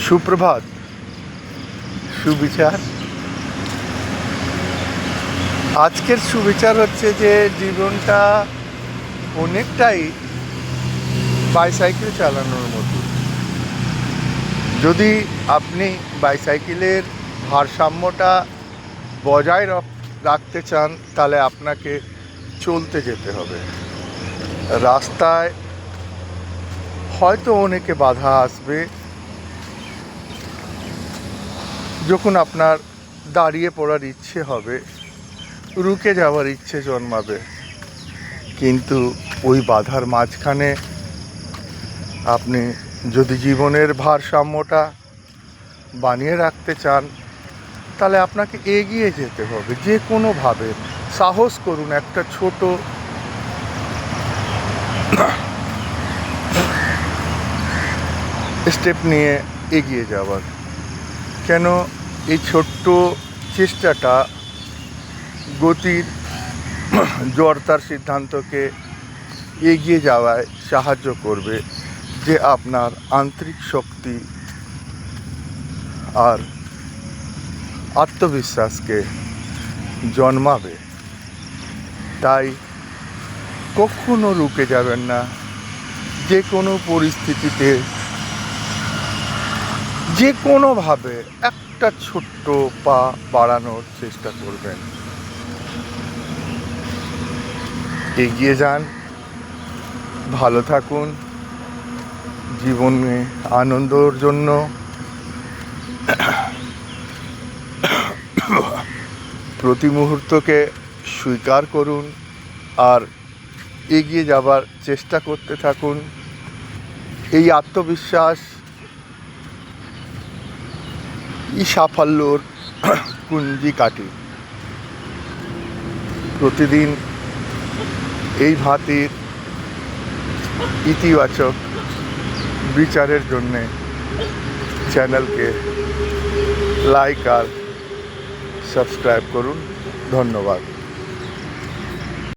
সুপ্রভাত, সুবিচার। আজকের সুবিচার হচ্ছে যে জীবনটা অনেকটাই বাইসাইকেল চালানোর মতো। যদি আপনি বাইসাইকেলের ভারসাম্যটা বজায় রাখতে চান, তাহলে আপনাকে চলতে যেতে হবে। রাস্তায় হয়তো অনেকে বাধা আসবে, যখন আপনার দাঁড়িয়ে পড়ার ইচ্ছে হবে, রুকে যাওয়ার ইচ্ছে জন্মাবে, কিন্তু ওই বাধার মাঝখানে আপনি যদি জীবনের ভারসাম্যটা বানিয়ে রাখতে চান, তাহলে আপনাকে এগিয়ে যেতে হবে। যে কোনোভাবে সাহস করুন একটা ছোট স্টেপ নিয়ে এগিয়ে যাওয়ার। কেন এই ছোট্ট চেষ্টাটা গতির জড়তার সিদ্ধান্তকে এগিয়ে যাওয়ায় সাহায্য করবে, যে আপনার আন্তরিক শক্তি আর আত্মবিশ্বাসকে জন্মাবে। তাই কখনো রুকে যাবেন না। যে কোনো পরিস্থিতিতে যে কোনোভাবে একটা ছোট্ট পা বাড়ানোর চেষ্টা করবেন। এগিয়ে যান, ভালো থাকুন, জীবনে আনন্দর জন্য প্রতি মুহূর্তকে স্বীকার করুন আর এগিয়ে যাবার চেষ্টা করতে থাকুন। এই আত্মবিশ্বাস সাফল্যর কুঞ্জিকাঠি। প্রতিদিন এই ভাতির ইতিবাচক বিচারের জন্যে চ্যানেলকে লাইক আর সাবস্ক্রাইব করুন। ধন্যবাদ।